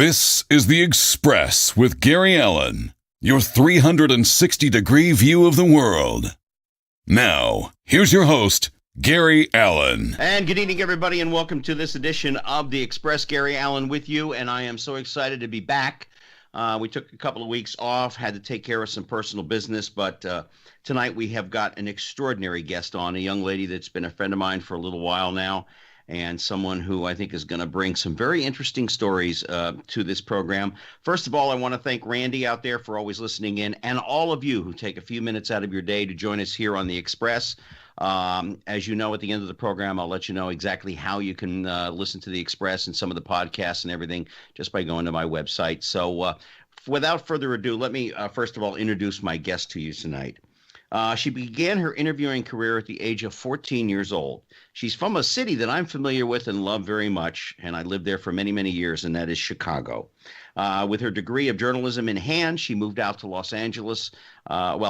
This is The Express with Gary Allen, your 360-degree view of the world. Now, here's your host, Gary Allen. And good evening, everybody, and welcome to this edition of The Express. Gary Allen with you, and I am so excited to be back. We took a couple of weeks off, had to take care of some personal business, but tonight we have got an extraordinary guest on, a young lady that's been a friend of mine for a little while now, and someone who I think is going to bring some very interesting stories to this program. First of all, I want to thank Randy out there for always listening in, and all of you who take a few minutes out of your day to join us here on The Express. As you know, at the end of the program, I'll let you know exactly how you can listen to The Express and some of the podcasts and everything just by going to my website. So without further ado, let me first of all introduce my guest to you tonight. She began her interviewing career at the age of 14 years old. She's from a city that I'm familiar with and love very much, and I lived there for many, many years, and that is Chicago. With her degree of journalism in hand, she moved out to Los Angeles.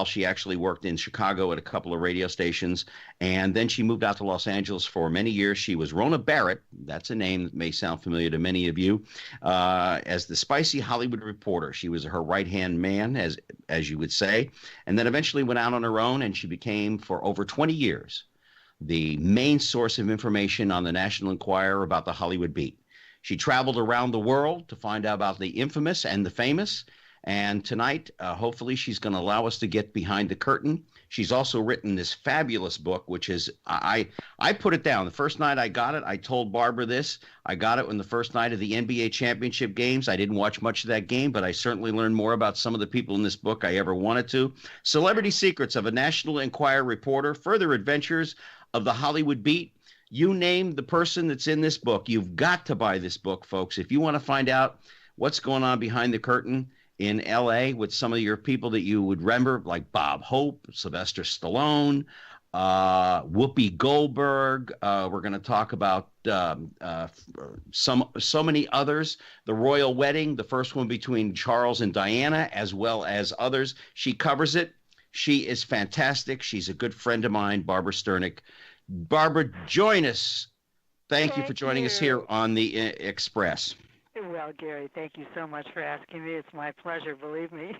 She actually worked in Chicago at a couple of radio stations, and then she moved out to Los Angeles for many years. She was Rona Barrett, that's a name that may sound familiar to many of you, as the spicy Hollywood reporter. She was her right-hand man, as you would say, and then eventually went out on her own, and she became, for over 20 years, the main source of information on the National Enquirer about the Hollywood beat. She traveled around the world to find out about the infamous and the famous. And tonight, hopefully, she's going to allow us to get behind the curtain. She's also written this fabulous book, which is, I put it down. The first night I got it, I told Barbara this. I got it on the first night of the NBA championship games. I didn't watch much of that game, but I certainly learned more about some of the people in this book I ever wanted to. Celebrity Secrets of a National Enquirer Reporter, Further Adventures of the Hollywood Beat. You name the person that's in this book. You've got to buy this book, folks. If you want to find out what's going on behind the curtain in L.A. with some of your people that you would remember, like Bob Hope, Sylvester Stallone, Whoopi Goldberg. We're going to talk about so many others. The Royal Wedding, the first one between Charles and Diana, as well as others. She covers it. She is fantastic. She's a good friend of mine, Barbara Sternig. Barbara, join us. Thank you for joining us here on the Express. Well, Gary, thank you so much for asking me. It's my pleasure, believe me.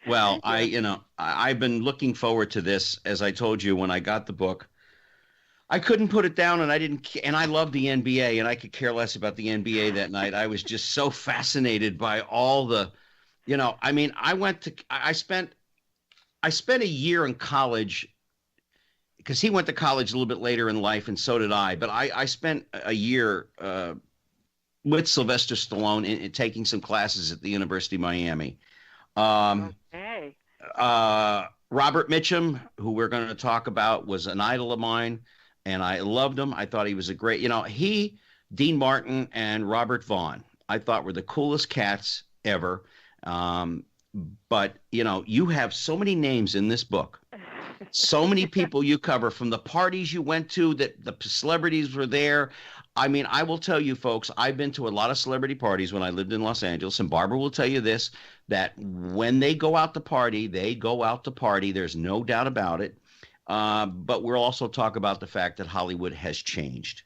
Well, I've been looking forward to this. As I told you when I got the book, I couldn't put it down, and I love the NBA, and I could care less about the NBA that night. I was just so fascinated by all the, I spent a year in college, because he went to college a little bit later in life, and so did I. But I spent a year with Sylvester Stallone in taking some classes at the University of Miami. Okay. Robert Mitchum, who we're going to talk about, was an idol of mine, and I loved him. I thought he was a great, he, Dean Martin, and Robert Vaughn, I thought were the coolest cats ever. But, you have so many names in this book. So many people you cover, from the parties you went to, that the celebrities were there. I mean, I will tell you, folks, I've been to a lot of celebrity parties when I lived in Los Angeles, and Barbara will tell you this, that when they go out to party, they go out to party. There's no doubt about it. But we'll also talk about the fact that Hollywood has changed.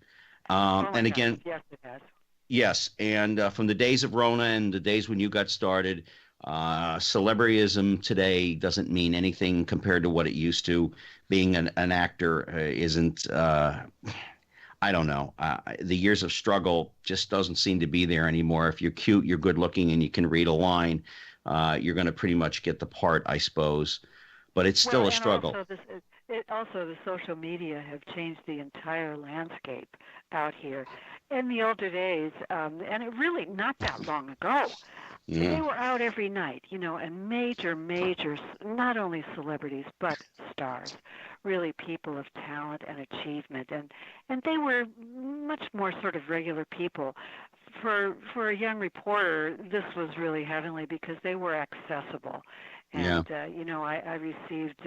And again, yes, it has. Yes, and from the days of Rona and the days when you got started, celebrityism today doesn't mean anything compared to what it used to. Being an actor isn't, I don't know. The years of struggle just doesn't seem to be there anymore. If you're cute, you're good looking, and you can read a line, you're going to pretty much get the part, I suppose. But it's still a struggle. Also, the social media have changed the entire landscape out here. In the older days, and it really not that long ago, they were out every night, and major, not only celebrities, but stars, really people of talent and achievement. And they were much more sort of regular people. For a young reporter, this was really heavenly because they were accessible. And, I received,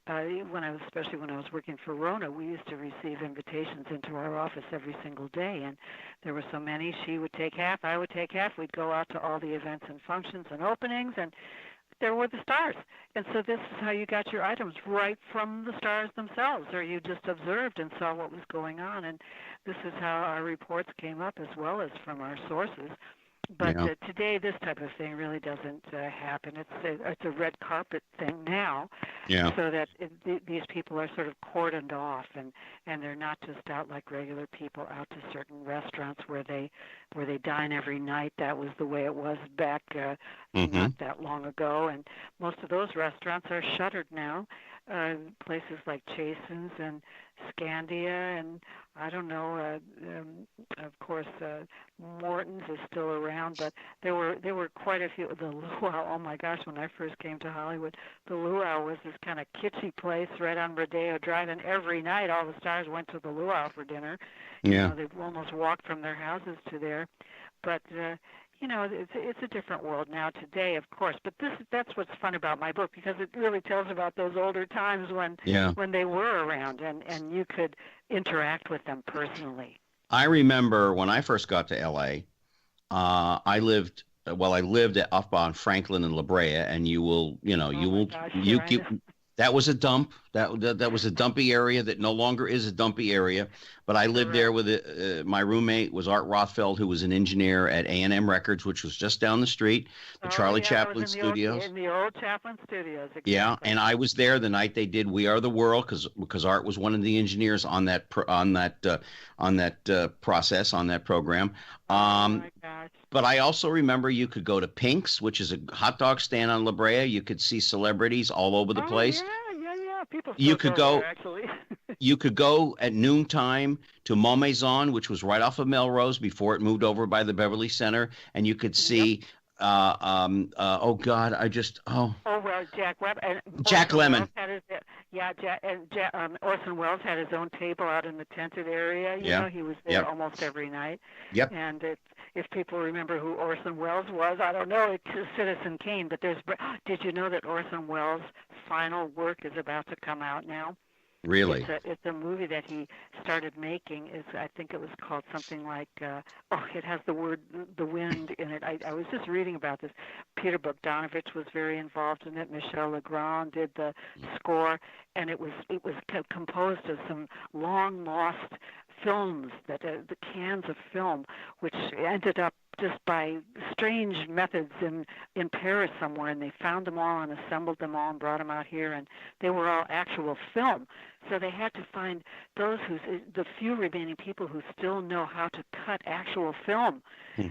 especially when I was working for Rona, we used to receive invitations into our office every single day. And there were so many. She would take half, I would take half. We'd go out to all the events and functions and openings, and there were the stars. And so this is how you got your items, right from the stars themselves, or you just observed and saw what was going on. And this is how our reports came up, as well as from our sources. But Yeah. today, this type of thing really doesn't happen. It's a red carpet thing now, Yeah. so that these people are sort of cordoned off, and they're not just out like regular people out to certain restaurants where they dine every night. That was the way it was back Mm-hmm. not that long ago, and most of those restaurants are shuttered now. Places like Chasen's and Scandia, and I don't know. Of course, Morton's is still around, but there were quite a few. The Luau, oh my gosh! When I first came to Hollywood, the Luau was this kind of kitschy place right on Rodeo Drive, and every night all the stars went to the Luau for dinner. Yeah. They almost walked from their houses to there, but. It's a different world now today, of course. But that's what's fun about my book, because it really tells about those older times when they were around and you could interact with them personally. I remember when I first got to LA, I lived up on Franklin and La Brea, and that was a dump. That was a dumpy area that no longer is a dumpy area. But I lived there with my roommate was Art Rothfeld, who was an engineer at A&M Records, which was just down the street, the Charlie Chaplin Studios. In the old Chaplin Studios. Exactly. Yeah, and I was there the night they did "We Are the World" because Art was one of the engineers on that process, on that program. Oh my gosh. But I also remember you could go to Pink's, which is a hot dog stand on La Brea. You could see celebrities all over the place. Yeah. People You could go there, actually. You could go at noontime to Malmaison, which was right off of Melrose before it moved over by the Beverly Center, and you could see. Oh God, Jack Lemmon. Orson Welles had his own table out in the tented area. You know, he was there almost every night. Yep. And if people remember who Orson Welles was, I don't know, it's Citizen Kane. But did you know that Orson Welles' final work is about to come out now? Really? It's a movie that he started making. I think it was called something like, it has the word "the wind" in it. I was just reading about this. Peter Bogdanovich was very involved in it. Michel Legrand did the score, and it was composed of some long lost films, the cans of film, which ended up just by strange methods in Paris somewhere, and they found them all and assembled them all and brought them out here, and they were all actual film. So they had to find the few remaining people who still know how to cut actual film,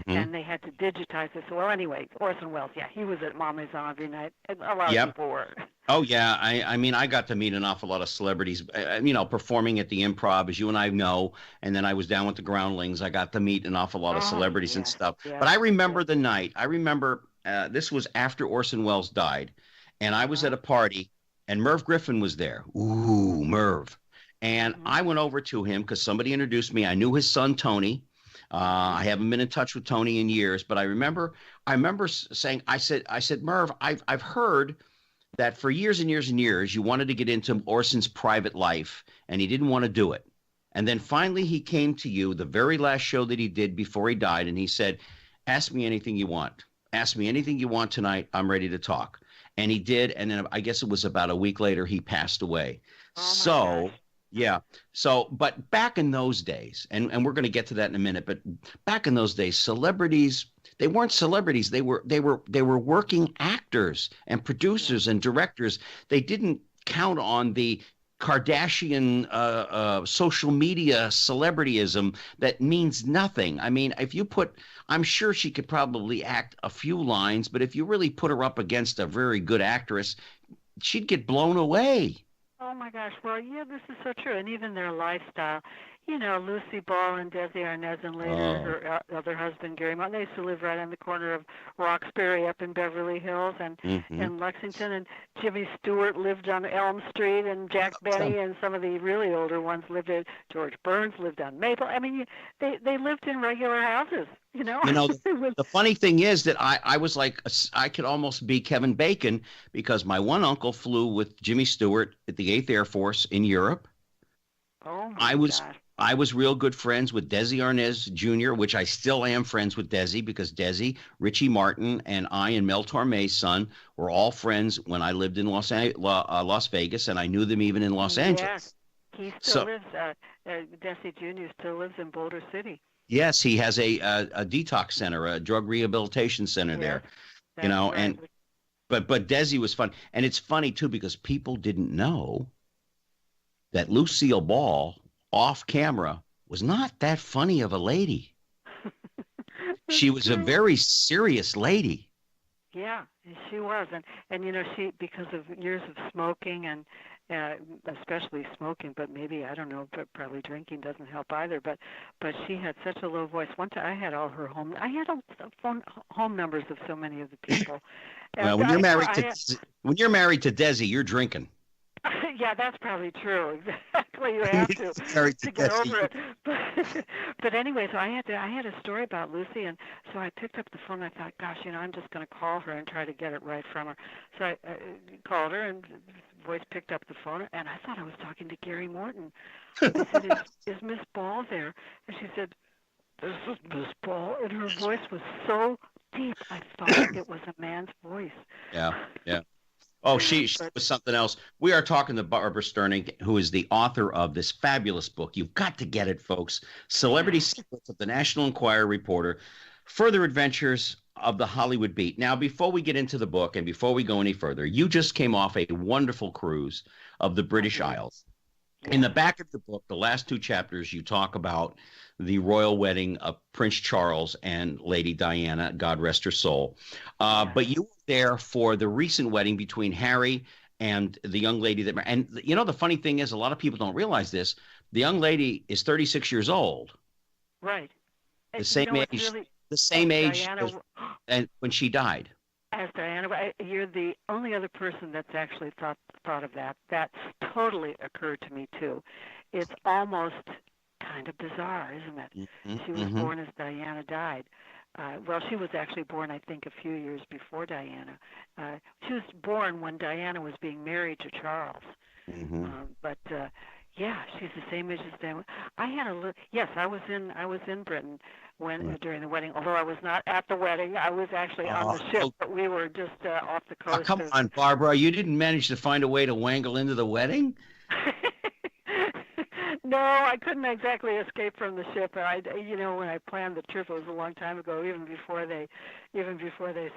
and they had to digitize this. Well, anyway, Orson Welles, he was at Malmaison every night, and a lot of people were. Oh, yeah. I mean, I got to meet an awful lot of celebrities, performing at the Improv, as you and I know, and then I was down with the Groundlings. I got to meet an awful lot of celebrities and stuff. Yeah, but I remember the night. I remember this was after Orson Welles died, and I was at a party, and Merv Griffin was there. Ooh, Merv. And I went over to him because somebody introduced me. I knew his son, Tony. I haven't been in touch with Tony in years, but I remember saying, I said, Merv, I've heard that for years and years and years, you wanted to get into Orson's private life, and he didn't want to do it. And then finally he came to you, the very last show that he did before he died, and he said, ask me anything you want. Ask me anything you want tonight. I'm ready to talk. And he did, and then I guess it was about a week later he passed away. Oh, yeah. So, but back in those days, and we're going to get to that in a minute, but back in those days, celebrities, they weren't celebrities. They were working actors and producers and directors. They didn't count on the Kardashian social media celebrityism that means nothing. I mean, I'm sure she could probably act a few lines, but if you really put her up against a very good actress, she'd get blown away. Oh my gosh! Well, yeah, this is so true, and even their lifestyle. Lucy Ball and Desi Arnaz, and later her other husband Gary Martin. They used to live right on the corner of Roxbury up in Beverly Hills and in Lexington. And Jimmy Stewart lived on Elm Street, and Jack Benny and some of the really older ones lived at George Burns lived on Maple. I mean, they lived in regular houses. The funny thing is that I was like, I could almost be Kevin Bacon because my one uncle flew with Jimmy Stewart at the 8th Air Force in Europe. Oh my gosh. I was real good friends with Desi Arnaz Jr., which I still am friends with Desi because Desi, Richie Martin, and I and Mel Torme's son were all friends when I lived in Las Vegas, and I knew them even in Los Angeles. He still lives, Desi Jr. still lives in Boulder City. Yes, he has a detox center, a drug rehabilitation center Yes, there. that's right. And but Desi was fun, and it's funny too because people didn't know that Lucille Ball off camera was not that funny of a lady. That's She was a true. very serious lady. Yeah, she was, and she, because of years of smoking and uh, especially smoking, but maybe I don't know, but probably drinking doesn't help either. But she had such a low voice. One time I had all her I had all the home numbers of so many of the people, Well, and I when you're married to Desi, you're drinking. yeah, that's probably true. Exactly, you have Married to get Desi, over it. But anyway, so I had a story about Lucy, and so I picked up the phone. And I thought, gosh, I'm just going to call her and try to get it right from her. So I called her, and the voice picked up the phone, and I thought I was talking to Gary Morton. I said, "Is Miss Ball there?" And she said, "This is Miss Ball," and her voice was so deep, I thought it was a man's voice. Yeah, yeah. Oh, she But was something else. We are talking to Barbara Sternig, who is the author of this fabulous book. You've got to get it, folks. Celebrity Secrets of the National Enquirer Reporter, Further Adventures of the Hollywood Beat. Now, before we get into the book and before we go any further, you just came off a wonderful cruise of the British Isles. In the back of the book, the last two chapters, you talk about the royal wedding of Prince Charles and Lady Diana, God rest her soul. But you were there for the recent wedding between Harry and the young lady that, and the funny thing is, a lot of people don't realize this. The young lady is 36 years old, right. the same age, Really, the same age Diana, and when she died. as Diana, you're the only other person that's actually thought of that. That's totally occurred to me too. It's almost kind of bizarre, isn't it? She was born as Diana died. Well, she was actually born, I think, a few years before Diana. She was born when Diana was being married to Charles. But yeah, she's the same age as Diana. I had a little. Yes, I was in Britain during the wedding. Although I was not at the wedding, I was actually on the ship. But we were just off the coast. Come on, Barbara, you didn't manage to find a way to wangle into the wedding? No, I couldn't exactly escape from the ship. When I planned the trip, it was a long time ago, even before they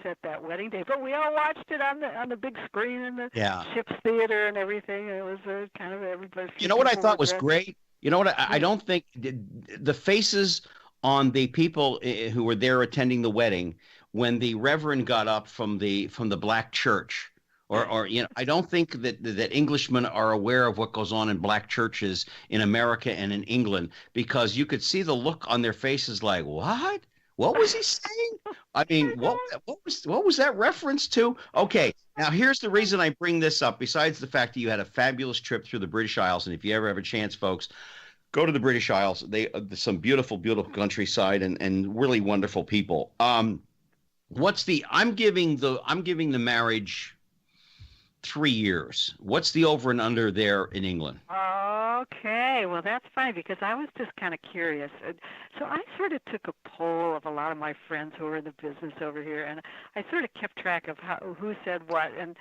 set that wedding day. But we all watched it on the big screen in the ship's theater and everything. It was kind of everybody. You know what I thought was great? You know what? I don't think the faces on the people who were there attending the wedding when the reverend got up from the black church. Or I don't think that Englishmen are aware of what goes on in black churches in America and in England, because you could see the look on their faces like, what? What was he saying? I mean, what was that reference to? Okay, now here's the reason I bring this up, besides the fact that you had a fabulous trip through the British Isles. And if you ever have a chance, folks, go to the British Isles. They some beautiful, beautiful countryside and really wonderful people. I'm giving the marriage 3 years. What's the over and under there in England? Okay, well, that's funny because I was just kind of curious. So I sort of took a poll of a lot of my friends who are in the business over here, and I sort of kept track of who said what, and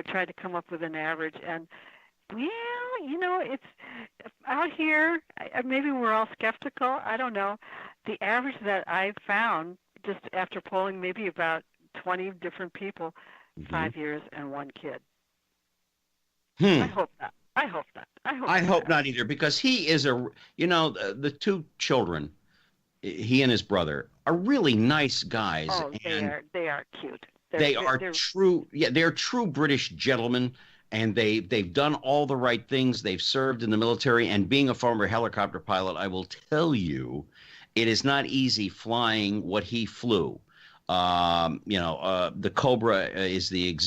tried to come up with an average. And well, it's out here. Maybe we're all skeptical. I don't know. The average that I found, just after polling maybe about 20 different people, 5 years and 1 kid. I hope not. I hope not either, because he is the 2 children, he and his brother, are really nice guys. Oh, they are cute. They're true British gentlemen, and they've done all the right things. They've served in the military, and being a former helicopter pilot, I will tell you, it is not easy flying what he flew. The Cobra is the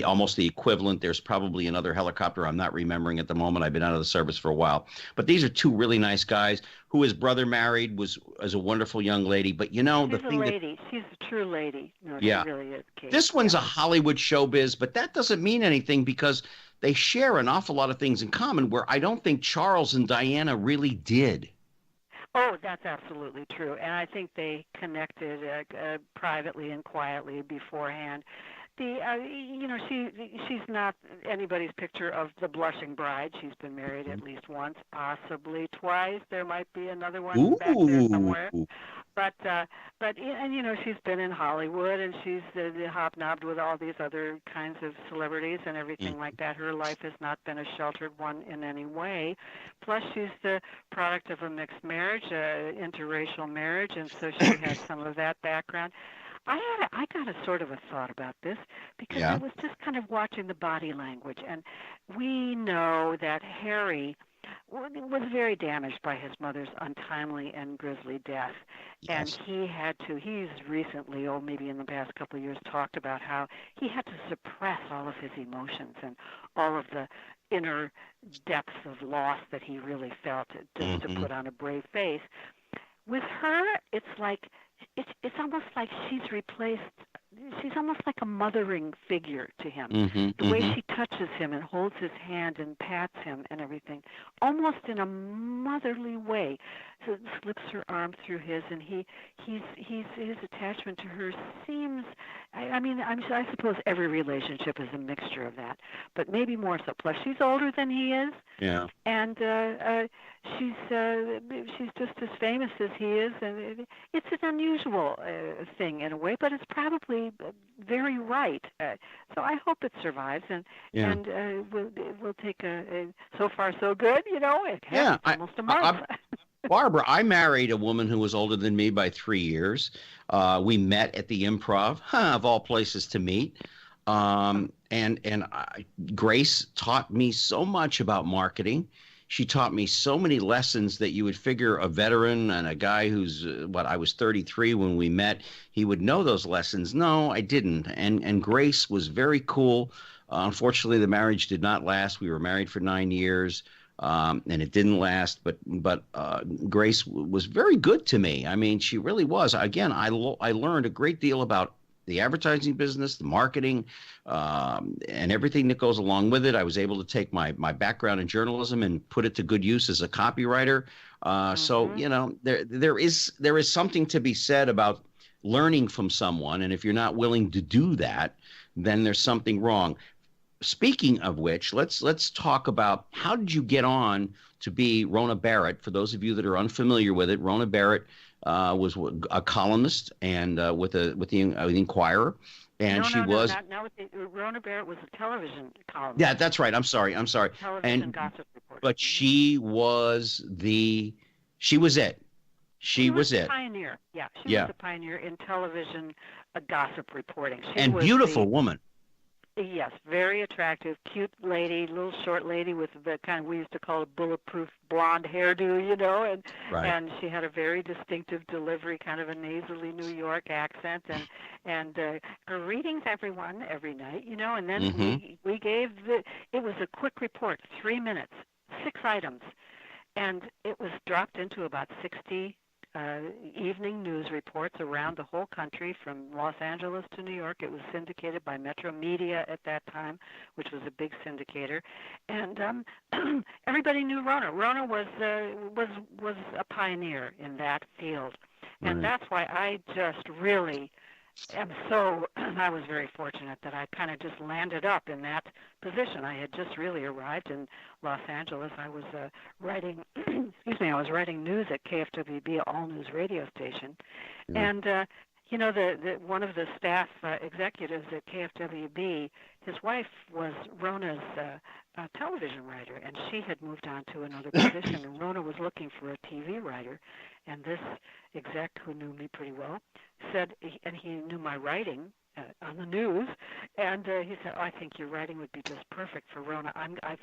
almost the equivalent. There's probably another helicopter I'm not remembering at the moment. I've been out of the service for a while, but these are 2 really nice guys who his brother married was a wonderful young lady. But she's a true lady. No, yeah, she really is. Kate. This one's a Hollywood showbiz, but that doesn't mean anything because they share an awful lot of things in common where I don't think Charles and Diana really did. Oh, that's absolutely true. And I think they connected privately and quietly beforehand. she's not anybody's picture of the blushing bride. She's been married at least once, possibly twice. There might be another one back there somewhere. Ooh. And she's been in Hollywood, and she's hobnobbed with all these other kinds of celebrities and everything like that. Her life has not been a sheltered one in any way. Plus, she's the product of a mixed marriage, interracial marriage, and so she has some of that background. I got a sort of a thought about this because I was just kind of watching the body language, and we know that Harry was very damaged by his mother's untimely and grisly death. Yes. And he's recently, maybe in the past couple of years, talked about how he had to suppress all of his emotions and all of the inner depths of loss that he really felt just to put on a brave face. With her, it's almost like she's almost like a mothering figure to him. The way she touches him and holds his hand and pats him and everything, almost in a motherly way. So slips her arm through his, and his attachment to her seems. I suppose every relationship is a mixture of that, but maybe more so. Plus, she's older than he is. Yeah. And she's just as famous as he is, and it's an unusual thing in a way, but it's probably very right. So I hope it survives, and we'll take so far so good. It's almost a month. Barbara, I married a woman who was older than me by 3 years. We met at the Improv, of all places to meet. Grace taught me so much about marketing. She taught me so many lessons that you would figure a veteran and a guy who's I was 33 when we met, he would know those lessons. No, I didn't. And Grace was very cool. Unfortunately, the marriage did not last. We were married for 9 years. And it didn't last, but Grace was very good to me. I mean, she really was. Again, I learned a great deal about the advertising business, the marketing, and everything that goes along with it. I was able to take my background in journalism and put it to good use as a copywriter. So there is something to be said about learning from someone, and if you're not willing to do that, then there's something wrong. Speaking of which, let's talk about how did you get on to be Rona Barrett? For those of you that are unfamiliar with it, Rona Barrett was a columnist and with the Enquirer, and Rona Barrett was a television columnist. Yeah, that's right. I'm sorry. Television gossip reporter. But she was it. She was it. A pioneer. Yeah, she was a pioneer in television gossip reporting. She was beautiful woman. Yes, very attractive, cute lady, little short lady with the kind of we used to call a bulletproof blonde hairdo, and she had a very distinctive delivery, kind of a nasally New York accent, and her readings every night, and then we gave it was a quick report, 3 minutes, 6 items, and it was dropped into about 60 evening news reports around the whole country from Los Angeles to New York. It was syndicated by Metro Media at that time, which was a big syndicator, and everybody knew Rona. Rona was a pioneer in that field, and that's why I just really I was very fortunate that I kind of just landed up in that position. I had just really arrived in Los Angeles. I was writing news at KFWB, all news radio station, and the one of the staff executives at KFWB, his wife was Rona's television writer, and she had moved on to another position, and Rona was looking for a TV writer, and this exec, who knew me pretty well, said, and he knew my writing on the news, and he said, I think your writing would be just perfect for Rona. I've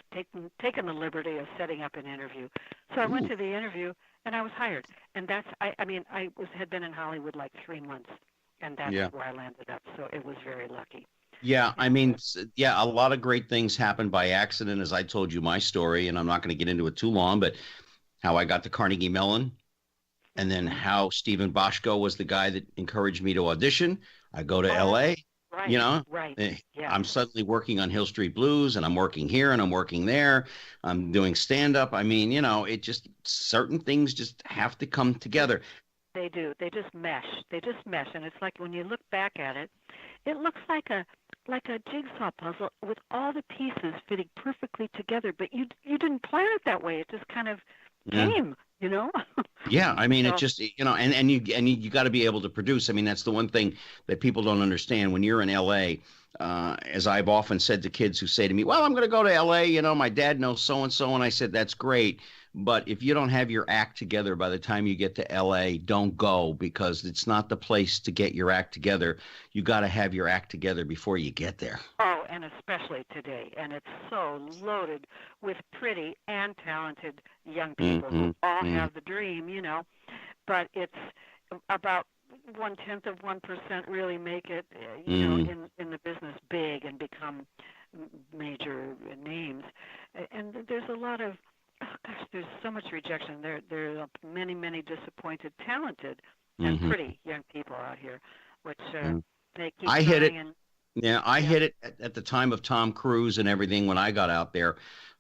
taken the liberty of setting up an interview. So I went to the interview, and I was hired. And that's, I had been in Hollywood like 3 months, and that's where I landed up. So it was very lucky. Yeah, a lot of great things happened by accident, as I told you my story, and I'm not going to get into it too long, but how I got to Carnegie Mellon, and then how Stephen Boschko was the guy that encouraged me to audition. I go to L.A., I'm suddenly working on Hill Street Blues, and I'm working here, and I'm working there. I'm doing stand-up. It just, certain things just have to come together. They do. They just mesh. And it's like when you look back at it, it looks like a like a jigsaw puzzle with all the pieces fitting perfectly together. But you didn't plan it that way. It just kind of Yeah. came, you know. Yeah, I mean, it So, just, and you got to be able to produce. I mean, that's the one thing that people don't understand when you're in LA. As I've often said to kids who say to me, "Well, I'm going to go to LA, my dad knows so and so," and I said, "That's great, but if you don't have your act together by the time you get to LA, don't go because it's not the place to get your act together. You got to have your act together before you get there." oh, and especially today, and it's so loaded with pretty and talented young people Mm-hmm. who all have the dream, but it's about 1/10 of 1% really make it, Mm-hmm. in the business big and become major names. And there's a lot of, oh gosh, there's so much rejection. There are many disappointed, talented, and Mm-hmm. pretty young people out here, which they keep I hit it. trying and Yeah, I yeah. hit it at the time of Tom Cruise and everything when I got out there.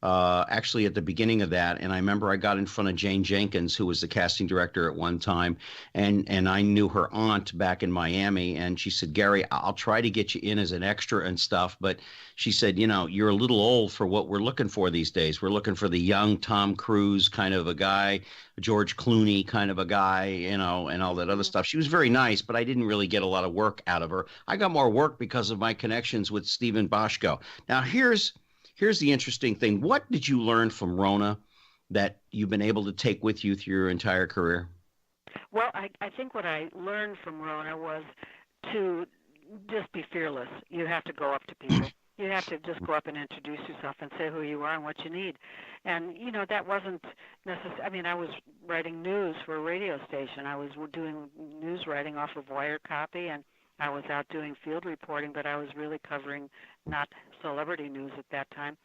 Actually, at the beginning of that, and I remember I got in front of Jane Jenkins, who was the casting director at one time, and I knew her aunt back in Miami, and she said, "Gary, I'll try to get you in as an extra and stuff," but she said, "You're a little old for what we're looking for these days. We're looking for the young Tom Cruise kind of a guy, George Clooney kind of a guy, and all that other Mhm. stuff." She was very nice, but I didn't really get a lot of work out of her. I got more work because of my connections with Stephen Boschko. Now, here's the interesting thing. What did you learn from Rona that you've been able to take with you through your entire career? Well, I think what I learned from Rona was to just be fearless. You have to go up to people. You have to just go up and introduce yourself and say who you are and what you need. And, that wasn't necessary. I mean, I was writing news for a radio station. I was doing news writing off of wire copy, and I was out doing field reporting, but I was really covering not celebrity news at that time.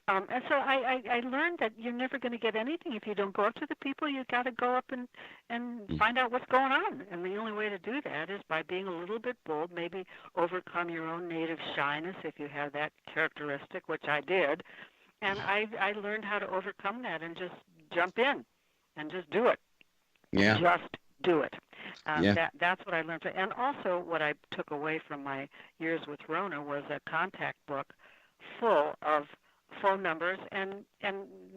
And so I learned that you're never going to get anything if you don't go up to the people. You've got to go up and find out what's going on. And the only way to do that is by being a little bit bold, maybe overcome your own native shyness if you have that characteristic, which I did. And I learned how to overcome that and just jump in and just do it. Yeah. Just do it. Yeah. That's what I learned. And also what I took away from my years with Rona was a contact book full of phone numbers and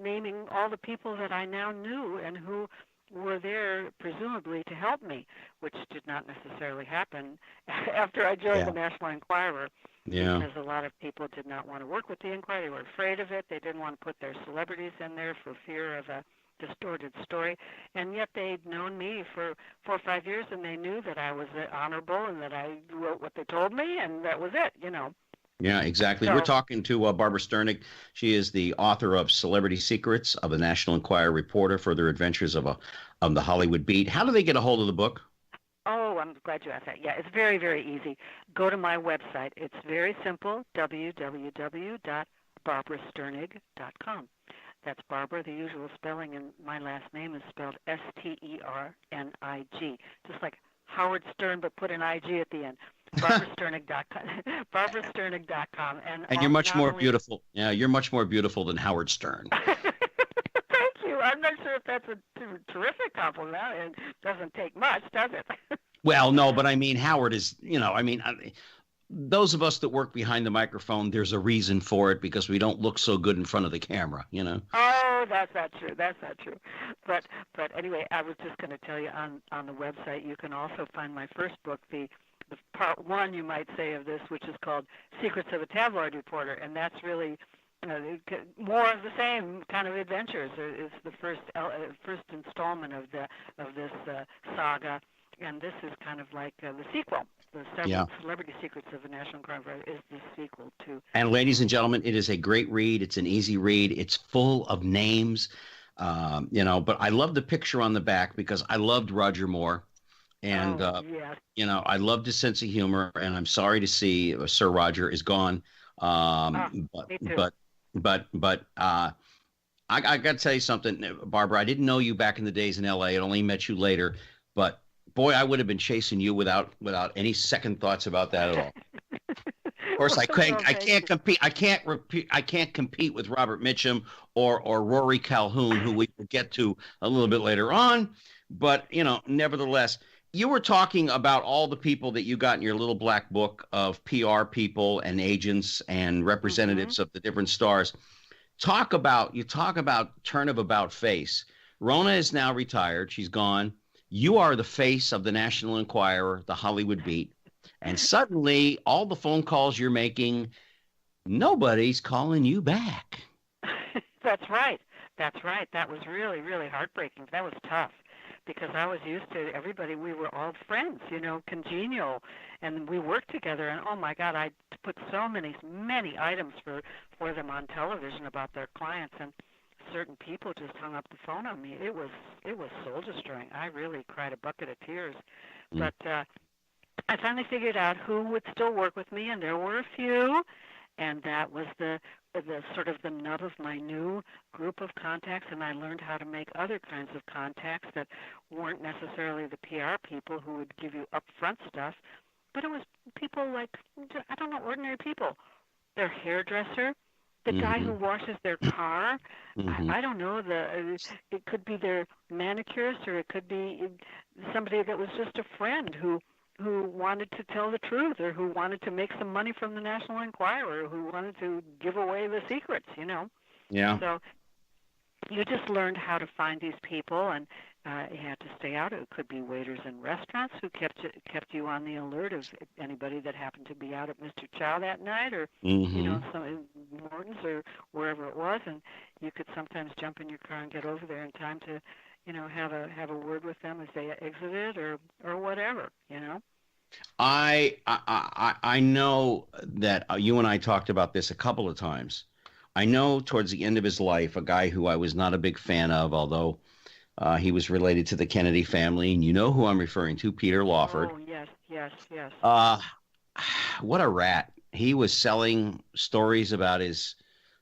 naming all the people that I now knew and who were there presumably to help me, which did not necessarily happen after I joined Yeah. the National Enquirer, Yeah. because a lot of people did not want to work with the Enquirer. They were afraid of it. They didn't want to put their celebrities in there for fear of a distorted story. And yet they'd known me for 4 or 5 years, and they knew that I was honorable and that I wrote what they told me, and that was it, Yeah, exactly. We're So, talking to Barbara Sternig. She is the author of Celebrity Secrets, of the National Enquirer Reporter, Further Adventures of the Hollywood Beat. How do they get a hold of the book? oh, I'm glad you asked that. Yeah, it's very, very easy. Go to my website. It's very simple, www.barbarasternig.com. That's Barbara, the usual spelling, and my last name is spelled Sternig, just like Howard Stern, but put an IG at the end. BarbaraSternig.com. BarbaraSternig.com. And you're much not more only beautiful. Yeah, you're much more beautiful than Howard Stern. Thank you. I'm not sure if that's a terrific compliment. It doesn't take much, does it? Well, no, but I mean, Howard is, those of us that work behind the microphone, there's a reason for it because we don't look so good in front of the camera. Oh, that's not true. That's not true. But anyway, I was just going to tell you on the website, you can also find my first book, the part one, you might say, of this, which is called Secrets of a Tabloid Reporter, and that's really more of the same kind of adventures. It's the first installment of this saga, and this is kind of like the sequel. The Yeah. Celebrity Secrets of the National Enquirer is the sequel to. And ladies and gentlemen, it is a great read. It's an easy read. It's full of names, but I love the picture on the back because I loved Roger Moore. And, Yes. I loved his sense of humor, and I'm sorry to see Sir Roger is gone. Me too. But I got to tell you something, Barbara. I didn't know you back in the days in LA. I only met you later. But boy, I would have been chasing you without any second thoughts about that at all. Of course, I can't compete. I can't compete with Robert Mitchum or Rory Calhoun, who we will get to a little bit later on. But nevertheless, you were talking about all the people that you got in your little black book of PR people and agents and representatives of the different stars. Talk about turn of about face. Rona is now retired. She's gone. You are the face of the National Enquirer, the Hollywood beat. And suddenly all the phone calls you're making, nobody's calling you back. That's right. That's right. That was really, really heartbreaking. That was tough because I was used to everybody. We were all friends, congenial, and we worked together. And oh my God, I put so many items for them on television about their clients, and certain people just hung up the phone on me. It was soul destroying. I really cried a bucket of tears. But I finally figured out who would still work with me, and there were a few, and that was the sort of the nub of my new group of contacts, and I learned how to make other kinds of contacts that weren't necessarily the PR people who would give you upfront stuff, but it was people like, I don't know, ordinary people. Their hairdresser, the guy who washes their car, I don't know, it could be their manicurist, or it could be somebody that was just a friend who wanted to tell the truth, or who wanted to make some money from the National Enquirer, who wanted to give away the secrets, Yeah. So you just learned how to find these people, and you had to stay out. It could be waiters in restaurants who kept you on the alert of anybody that happened to be out at Mr. Chow that night, or some Morton's or wherever it was, and you could sometimes jump in your car and get over there in time to have a word with them as they exited, or whatever, I know that you and I talked about this a couple of times. I know towards the end of his life, a guy who I was not a big fan of, although he was related to the Kennedy family, and you know who I'm referring to, Peter Lawford. Oh, yes. What a rat. He was selling stories about his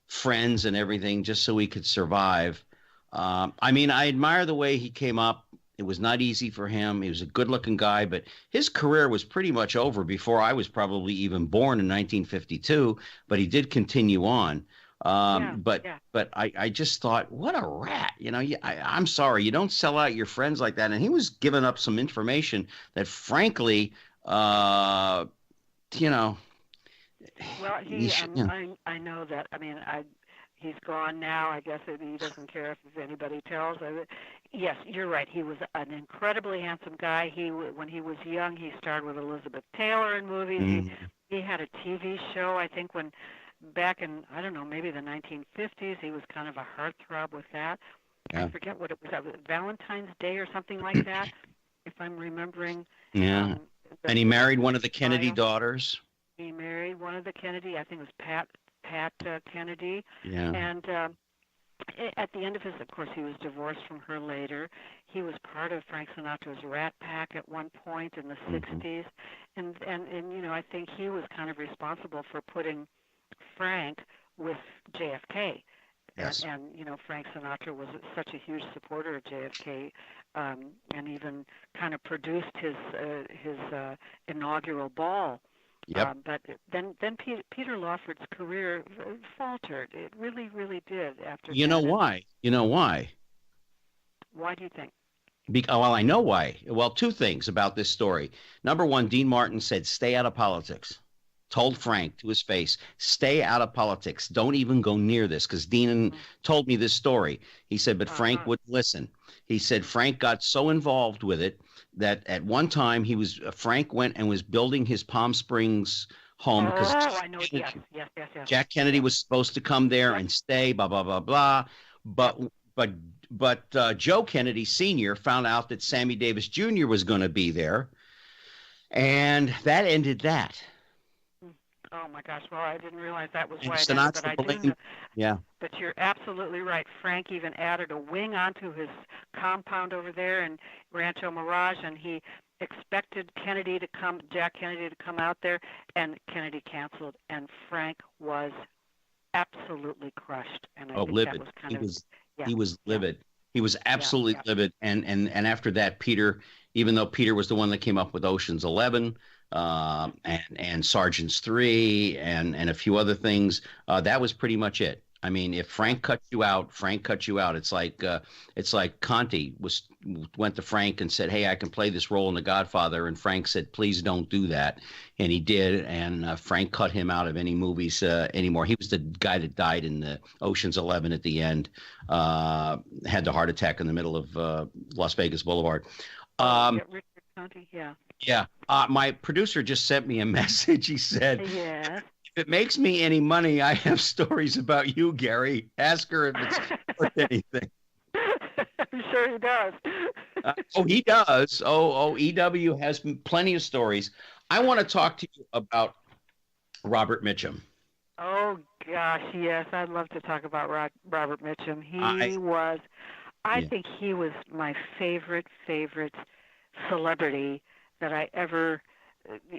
friends and everything just so he could survive. I admire the way he came up. It was not easy for him. He was a good-looking guy, but his career was pretty much over before I was probably even born in 1952, but he did continue on. But I just thought, what a rat. I'm sorry, you don't sell out your friends like that. And he was giving up some information that, frankly, Well, I know that. He's gone now. I guess he doesn't care if anybody tells. Yes, you're right. He was an incredibly handsome guy. When he was young, he starred with Elizabeth Taylor in movies. He had a TV show, I think, back in, I don't know, maybe the 1950s. He was kind of a heartthrob with that. Yeah. I forget what it was, Valentine's Day or something like that, if I'm remembering. Yeah. And he married one of the Kennedy daughters. He married one of the Kennedy, I think it was Pat Kennedy. Yeah. And at the end of of course, he was divorced from her later. He was part of Frank Sinatra's Rat Pack at one point in the 60s. And I think he was kind of responsible for putting Frank with JFK. Yes. And Frank Sinatra was such a huge supporter of JFK, and even kind of produced his inaugural ball. Yep. But then Peter Lawford's career faltered. It really, really did after that. You know why? Why do you think? Well, I know why. Well, two things about this story. Number one, Dean Martin said, stay out of politics. Told Frank to his face, stay out of politics. Don't even go near this, because Dean told me this story. He said, but Frank wouldn't listen. He said Frank got so involved with it that at one time Frank went and was building his Palm Springs home because I know. Yes. Jack Kennedy was supposed to come there and stay, blah, blah, blah, blah. But Joe Kennedy Senior found out that Sammy Davis Jr. was going to be there, and that ended that. Oh my gosh! Well, I didn't realize that was And why. Sinatra I do know. Yeah. But you're absolutely right. Frank even added a wing onto his compound over there in Rancho Mirage, and he expected Jack Kennedy to come out there, and Kennedy canceled, and Frank was absolutely crushed. And I think livid. That was kind he was livid. He was absolutely livid. And after that, Peter, even though Peter was the one that came up with Ocean's 11, and Sergeant's 3 and a few other things, that was pretty much it. I mean, if Frank cuts you out, Frank cuts you out. It's like Conti went to Frank and said, "Hey, I can play this role in The Godfather," and Frank said, "Please don't do that," and he did. And Frank cut him out of any movies anymore. He was the guy that died in the Ocean's 11 at the end. Had the heart attack in the middle of Las Vegas Boulevard. Yeah, Richard Conti, yeah. Yeah. My producer just sent me a message. He said, Yes. "If it makes me any money, I have stories about you, Gary. Ask her if it's worth anything." I'm sure he does. He does. EW has plenty of stories. I want to talk to you about Robert Mitchum. Oh, gosh, yes. I'd love to talk about Robert Mitchum. I think he was my favorite celebrity that I ever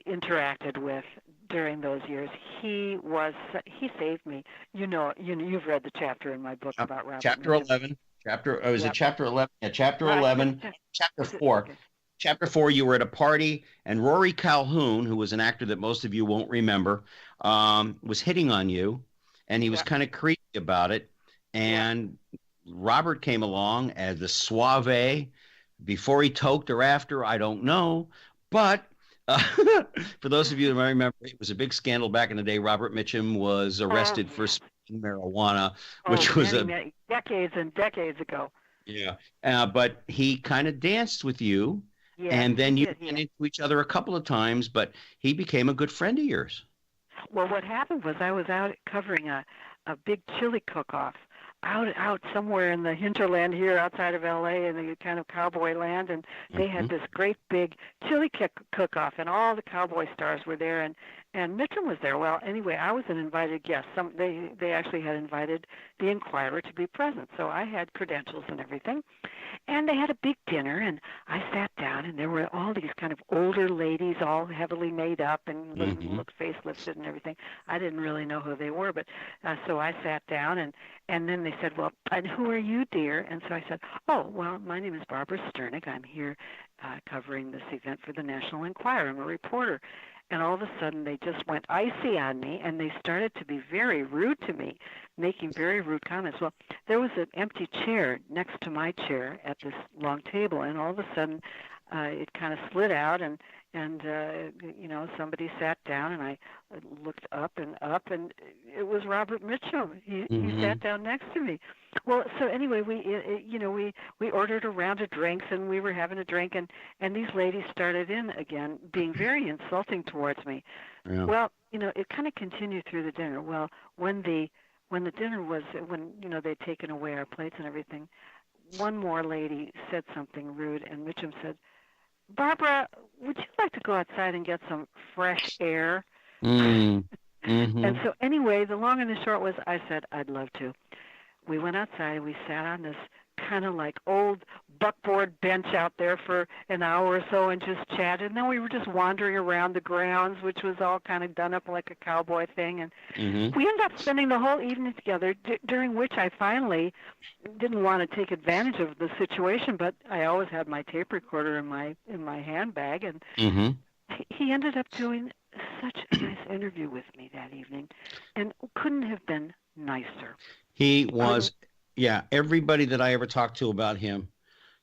interacted with during those years. He saved me. You've read the chapter in my book about Robert Chapter Mitchum. 11. It chapter 11? Yeah, chapter Right. 11. Chapter 4. Okay. Chapter 4, you were at a party, and Rory Calhoun, who was an actor that most of you won't remember, was hitting on you, and he was kind of creepy about it. And Robert came along as the suave. Before he toked or after, I don't know. But for those of you that might remember, it was a big scandal back in the day. Robert Mitchum was arrested for smoking marijuana, which was many decades and decades ago. Yeah. But he kind of danced with you, and then you ran into each other a couple of times, but he became a good friend of yours. Well, what happened was I was out covering a big chili cook-off out somewhere in the hinterland here outside of L.A. in the kind of cowboy land, and they had this great big chili cook-off, and all the cowboy stars were there, and Mitchum was there. Well, anyway, I was an invited guest. They actually had invited the Enquirer to be present, so I had credentials and everything. And they had a big dinner, and I sat down, and there were all these kind of older ladies, all heavily made up and looked facelifted and everything. I didn't really know who they were, but so I sat down, and then they said, "Well, and who are you, dear?" And so I said, "Oh, well, my name is Barbara Sternig. I'm here covering this event for the National Enquirer. I'm a reporter." And all of a sudden, they just went icy on me, and they started to be very rude to me, making very rude comments. Well, there was an empty chair next to my chair at this long table, and all of a sudden, it kind of slid out, and somebody sat down, and I looked up, and it was Robert Mitchum. He sat down next to me. Well, so anyway, we ordered a round of drinks, and we were having a drink, and these ladies started in again, being very insulting towards me. Yeah. Well, it kind of continued through the dinner. Well, when the dinner was, they'd taken away our plates and everything, one more lady said something rude, and Mitchum said, "Barbara, would you like to go outside and get some fresh air?" And so anyway, the long and the short was, I said, "I'd love to." We went outside, and we sat on this kind of like old buckboard bench out there for an hour or so and just chatted. And then we were just wandering around the grounds, which was all kind of done up like a cowboy thing. And we ended up spending the whole evening together, during which I finally didn't want to take advantage of the situation, but I always had my tape recorder in my handbag. And he ended up doing such a nice interview with me that evening, and couldn't have been nicer. He was, everybody that I ever talked to about him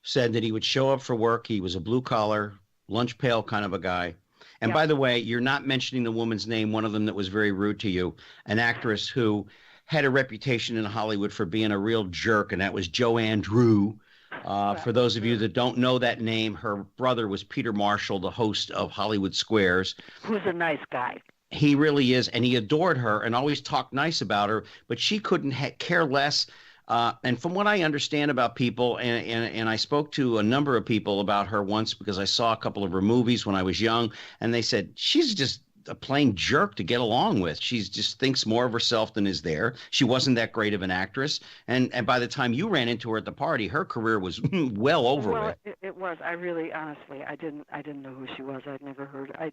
said that he would show up for work. He was a blue-collar, lunch pail kind of a guy. And by the way, you're not mentioning the woman's name, one of them that was very rude to you, an actress who had a reputation in Hollywood for being a real jerk, and that was Joanne Drew. For those of you that don't know that name, her brother was Peter Marshall, the host of Hollywood Squares. Who's a nice guy. He really is, and he adored her and always talked nice about her, but she couldn't care less. And from what I understand about people, and I spoke to a number of people about her once because I saw a couple of her movies when I was young, and they said, she's just a plain jerk to get along with. She just thinks more of herself than is there. She wasn't that great of an actress. And by the time you ran into her at the party, her career was well over with. It was. I really, honestly, I didn't know who she was. I'd never heard. I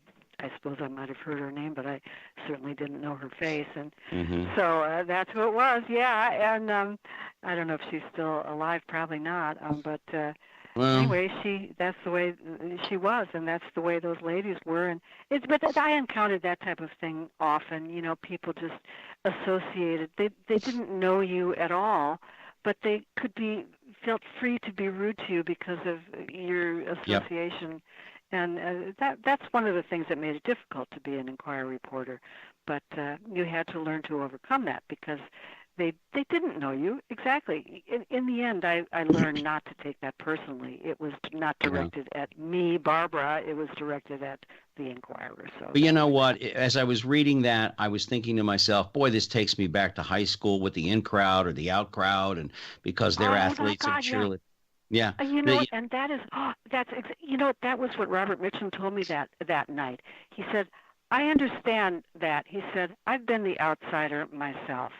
suppose I might have heard her name, but I certainly didn't know her face. And so that's who it was. Yeah. And I don't know if she's still alive. Probably not. But Well, anyway, that's the way she was, and that's the way those ladies were. And but I encountered that type of thing often. People just associated. They didn't know you at all, but they could be felt free to be rude to you because of your yep. association. And that's one of the things that made it difficult to be an Enquirer reporter. But you had to learn to overcome that because they didn't know you exactly. In the end, I learned not to take that personally. It was not directed at me, Barbara. It was directed at the Enquirer. So, But you know what? As I was reading that, I was thinking to myself, boy, this takes me back to high school with the in crowd or the out crowd, and because they're athletes and cheerleaders. Yeah. You know, and that is, that was what Robert Mitchum told me that night. He said, I understand that. He said, I've been the outsider myself.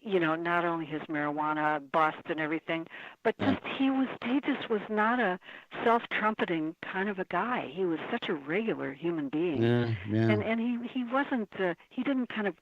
Not only his marijuana bust and everything, but he just was not a self-trumpeting kind of a guy. He was such a regular human being. And he wasn't, he didn't kind of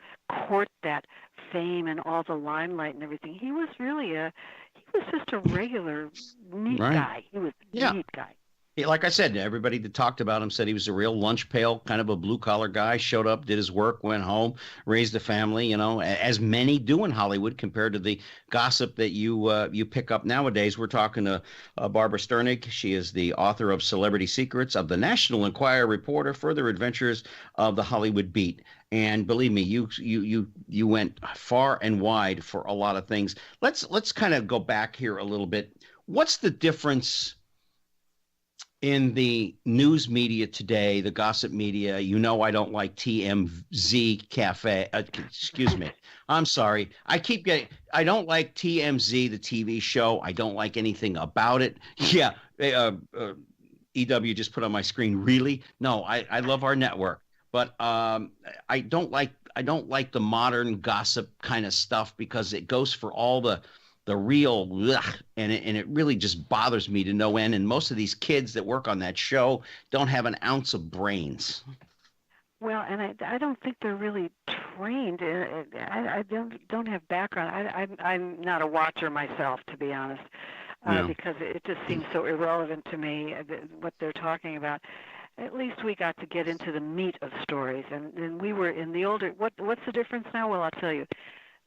court that fame and all the limelight and everything. He was really he was just a regular, neat guy. He was a neat guy. Like I said, everybody that talked about him said he was a real lunch pail, kind of a blue-collar guy, showed up, did his work, went home, raised a family, as many do in Hollywood compared to the gossip that you pick up nowadays. We're talking to Barbara Sternig. She is the author of Celebrity Secrets, of the National Enquirer Reporter, Further Adventures of the Hollywood Beat. And believe me, you went far and wide for a lot of things. Let's kind of go back here a little bit. What's the difference in the news media today, the gossip media? I don't like TMZ Cafe. Excuse me. I'm sorry. I don't like TMZ, the TV show. I don't like anything about it. Yeah. EW just put on my screen. Really? No, I love our network, but I don't like the modern gossip kind of stuff because it goes for all the real and it really just bothers me to no end. And most of these kids that work on that show don't have an ounce of brains. Well, and I don't think they're really trained. I don't have background. I'm not a watcher myself, to be honest, because it just seems so irrelevant to me what they're talking about. At least we got to get into the meat of stories, and we were in the older. What's the difference now? Well, I'll tell you.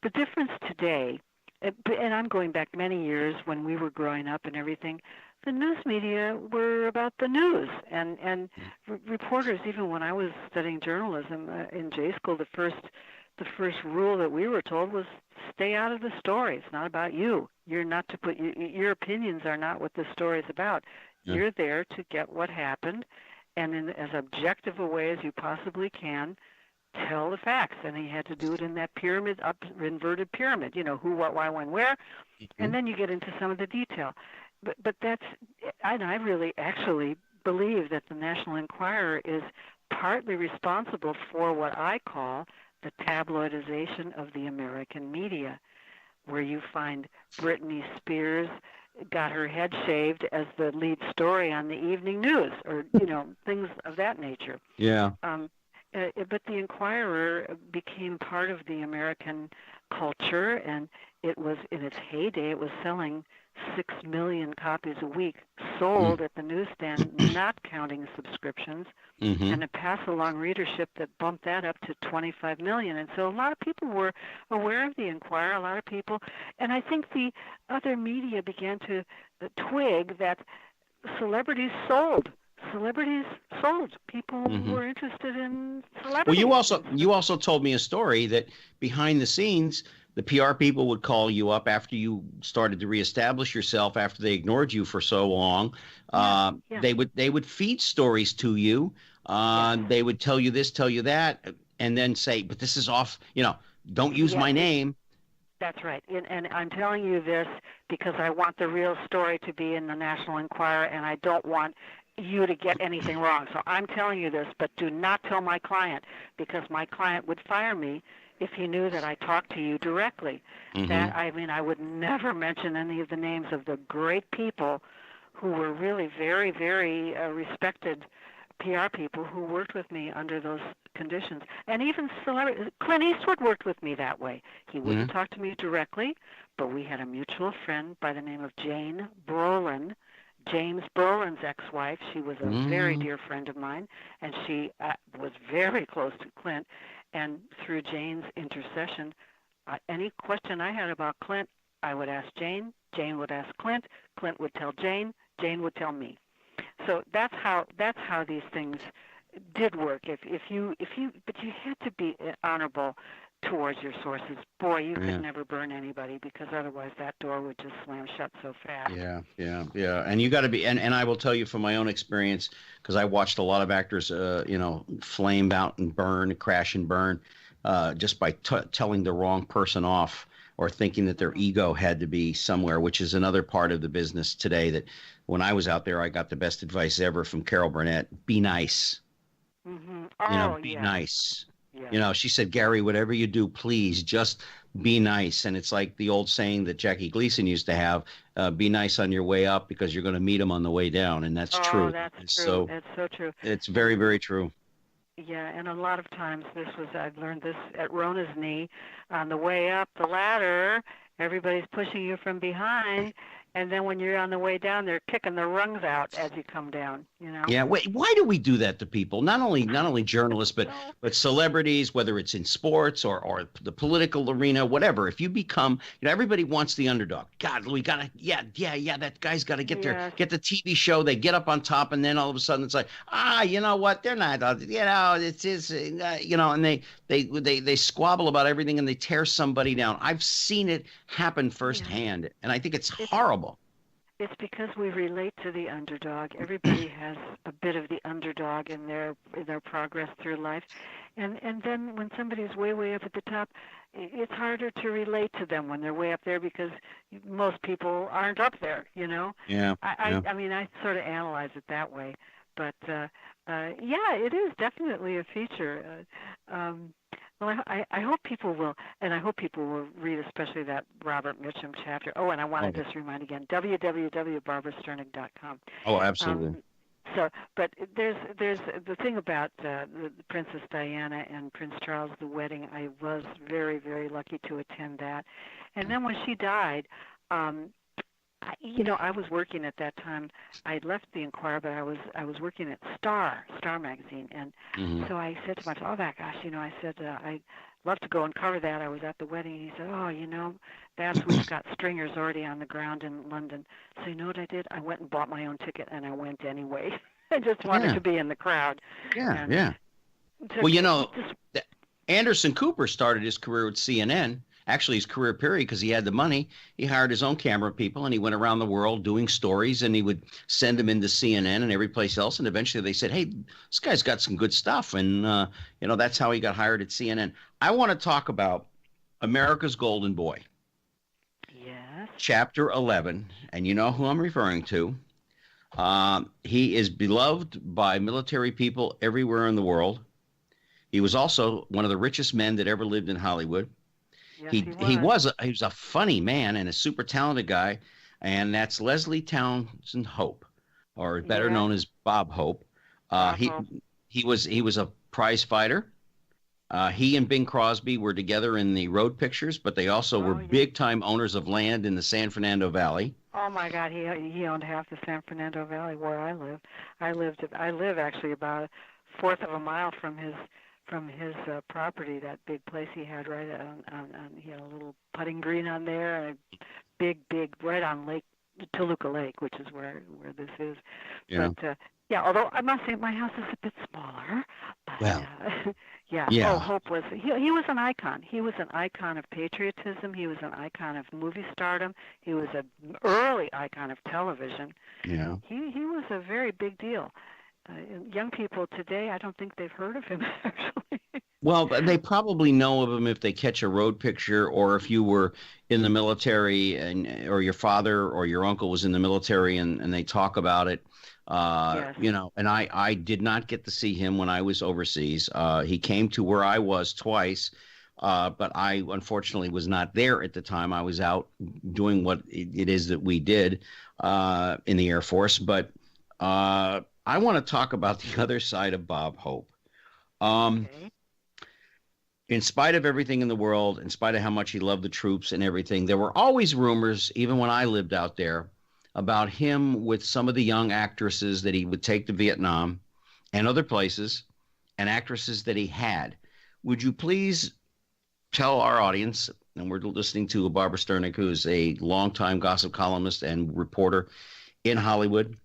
The difference today. And I'm going back many years when we were growing up and everything. The news media were about the news, and reporters. Even when I was studying journalism in J school, the first rule that we were told was stay out of the story. It's not about you. You're not to put your opinions are not what the story is about. Yeah. You're there to get what happened, and in as objective a way as you possibly can. Tell the facts, and he had to do it in that pyramid, inverted pyramid. Who, what, why, when, where, and then you get into some of the detail. But that's, I really actually believe that the National Enquirer is partly responsible for what I call the tabloidization of the American media, where you find Britney Spears got her head shaved as the lead story on the evening news, or things of that nature. Yeah. But the Enquirer became part of the American culture, and it was in its heyday. It was selling 6 million copies a week sold at the newsstand, not counting subscriptions, and a pass-along readership that bumped that up to 25 million. And so a lot of people were aware of the Enquirer, a lot of people. And I think the other media began to twig that celebrities sold. People were interested in celebrities. Well, you also told me a story that behind the scenes, the PR people would call you up after you started to reestablish yourself after they ignored you for so long. They would feed stories to you. They would tell you this, tell you that, and then say, but this is off, don't use my name. That's right. And I'm telling you this because I want the real story to be in the National Enquirer, and I don't want you to get anything wrong. So I'm telling you this, but do not tell my client, because my client would fire me if he knew that I talked to you directly. I would never mention any of the names of the great people who were really very, very respected PR people who worked with me under those conditions. And even celebrities. Clint Eastwood worked with me that way. He wouldn't talk to me directly, but we had a mutual friend by the name of Jane Brolin. James Boland's ex-wife. She was a very Mm. dear friend of mine, and she was very close to Clint. And through Jane's intercession, any question I had about Clint, I would ask Jane. Jane would ask Clint. Clint would tell Jane. Jane would tell me. So that's how these things did work. But you had to be honorable towards your sources. Boy, you Yeah. could never burn anybody, because otherwise that door would just slam shut so fast. Yeah. And you got to be, and I will tell you from my own experience, because I watched a lot of actors, flame out and burn, crash and burn, just by telling the wrong person off, or thinking that their ego had to be somewhere, which is another part of the business today. That when I was out there, I got the best advice ever from Carol Burnett: be nice. Mm-hmm. Oh, Be yeah. nice. Yeah. She said, Gary, whatever you do, please just be nice. And it's like the old saying that Jackie Gleason used to have, be nice on your way up, because you're going to meet them on the way down. And that's true. That's And true. so That's so true. it's very, very true. Yeah, and a lot of times I've learned this at Rona's knee. On the way up the ladder, everybody's pushing you from behind, and then when you're on the way down, they're kicking the rungs out as you come down, Yeah. Wait, why do we do that to people? Not only journalists, but No. celebrities, whether it's in sports or the political arena, whatever. If you become, everybody wants the underdog. God, we gotta, yeah. That guy's got to get get the TV show. They get up on top, and then all of a sudden it's like, you know what? They're not, it's his, and they squabble about everything, and they tear somebody down. I've seen it happen firsthand, and I think it's horrible. It's because we relate to the underdog. Everybody has a bit of the underdog in their progress through life, and then when somebody's way up at the top, it's harder to relate to them when they're way up there, because most people aren't up there. Yeah. I mean, I sort of analyze it that way, but yeah, it is definitely a feature. Well, I hope people will, and I hope people will read, especially that Robert Mitchum chapter. Oh, and I want to just remind again, www.barbarasternig.com. Oh, absolutely. But there's the thing about the Princess Diana and Prince Charles, the wedding. I was very, very lucky to attend that. And then when she died, I was working at that time. I had left the Enquirer, but I was working at Star magazine, and so I said to myself, "Oh my gosh," I said, "I'd love to go and cover that." I was at the wedding, and he said, "Oh, we've got stringers already on the ground in London." So you know what I did? I went and bought my own ticket, and I went anyway. I just wanted to be in the crowd. Yeah. Well, Anderson Cooper started his career with CNN. Actually, his career period, because he had the money. He hired his own camera people, and he went around the world doing stories, and he would send them into CNN and every place else. And eventually they said, hey, this guy's got some good stuff. And, that's how he got hired at CNN. I want to talk about America's Golden Boy. Yes. Chapter 11. And you know who I'm referring to. He is beloved by military people everywhere in the world. He was also one of the richest men that ever lived in Hollywood. Yes, he was a funny man and a super talented guy, and that's Leslie Townsend Hope, or better known as Bob Hope. He was a prize fighter. He and Bing Crosby were together in the road pictures, but they also were big time owners of land in the San Fernando Valley. Oh my God, he owned half the San Fernando Valley where I live. I live actually about a fourth of a mile from his property, that big place he had right on he had a little putting green on there, and a big right on Toluca Lake, which is where this is. Yeah. But although I must say my house is a bit smaller. But, well, yeah. Oh, Hope was he was an icon. He was an icon of patriotism. He was an icon of movie stardom. He was an early icon of television. Yeah. He was a very big deal. Young people today, I don't think they've heard of him, actually. Well, they probably know of him if they catch a road picture, or if you were in the military, or your father or your uncle was in the military, and they talk about it. Yes. And I did not get to see him when I was overseas. He came to where I was twice, but I unfortunately was not there at the time. I was out doing what it is that we did in the Air Force. But I want to talk about the other side of Bob Hope. In spite of everything in the world, in spite of how much he loved the troops and everything, there were always rumors, even when I lived out there, about him with some of the young actresses that he would take to Vietnam and other places, and actresses that he had. Would you please tell our audience, and we're listening to Barbara Sternig, who's a longtime gossip columnist and reporter in Hollywood,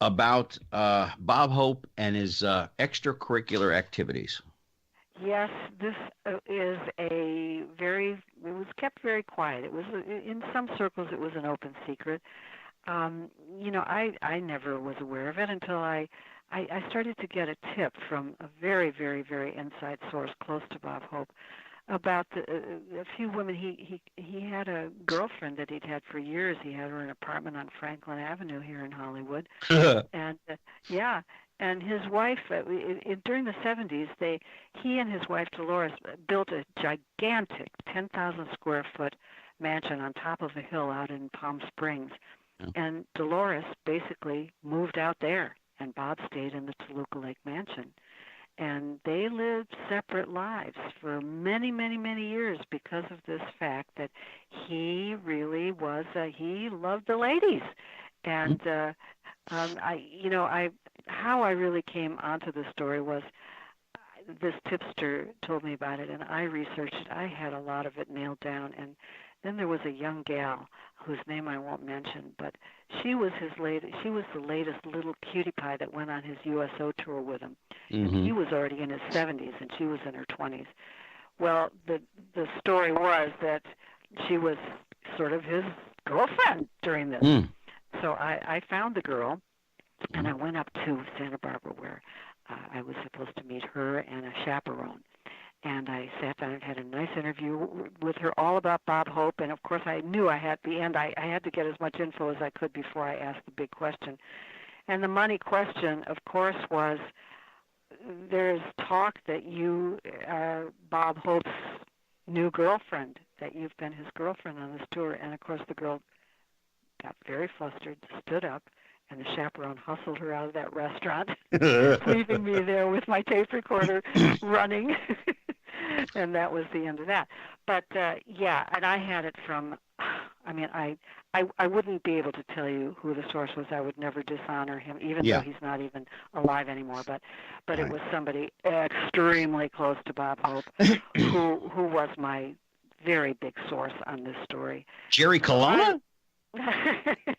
about Bob Hope and his extracurricular activities? Yes, this is it was kept very quiet. It was, in some circles, it was an open secret. I never was aware of it until I started to get a tip from a very, very, very inside source close to Bob Hope about a few women. He had a girlfriend that he'd had for years. He had her in an apartment on Franklin Avenue here in Hollywood, and yeah. And his wife, during the 70s, he and his wife Dolores built a gigantic 10,000 square foot mansion on top of a hill out in Palm Springs. Yeah. And Dolores basically moved out there, and Bob stayed in the Toluca Lake mansion. And they lived separate lives for many, many, many years because of this fact that he really was, he loved the ladies. And how I really came onto the story was this tipster told me about it, and I researched it. I had a lot of it nailed down, and then there was a young gal whose name I won't mention, but she was the latest little cutie pie that went on his USO tour with him. Mm-hmm. And he was already in his 70s, and she was in her 20s. Well, the story was that she was sort of his girlfriend during this. Mm. So I found the girl, and I went up to Santa Barbara where I was supposed to meet her and a chaperone. And I sat down and had a nice interview with her all about Bob Hope. And, of course, I knew I had to get as much info as I could before I asked the big question. And the money question, of course, was there's talk that you are Bob Hope's new girlfriend, that you've been his girlfriend on this tour. And, of course, the girl got very flustered, stood up, and the chaperone hustled her out of that restaurant, leaving me there with my tape recorder running. And that was the end of that. But, and I had it from, I wouldn't be able to tell you who the source was. I would never dishonor him, even though he's not even alive anymore. But right. It was somebody extremely close to Bob Hope who was my very big source on this story. Jerry Colonna?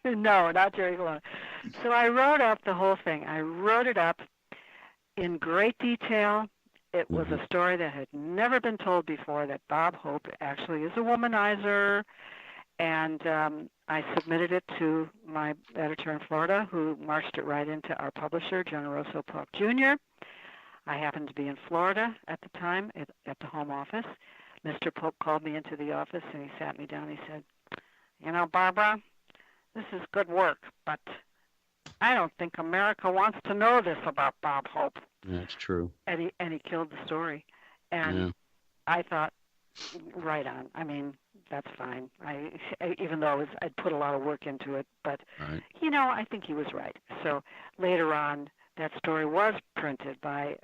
No, not Jerry Colonna. So I wrote up the whole thing. I wrote it up in great detail. It was a story that had never been told before, that Bob Hope actually is a womanizer. And I submitted it to my editor in Florida, who marched it right into our publisher, Generoso Polk Jr. I happened to be in Florida at the time at the home office. Mr. Polk called me into the office, and he sat me down. He said, Barbara, this is good work, but I don't think America wants to know this about Bob Hope. That's true. And he killed the story. And I thought, right on. I mean, that's fine. Even though I'd put a lot of work into it, but, right. I think he was right. So later on, that story was printed by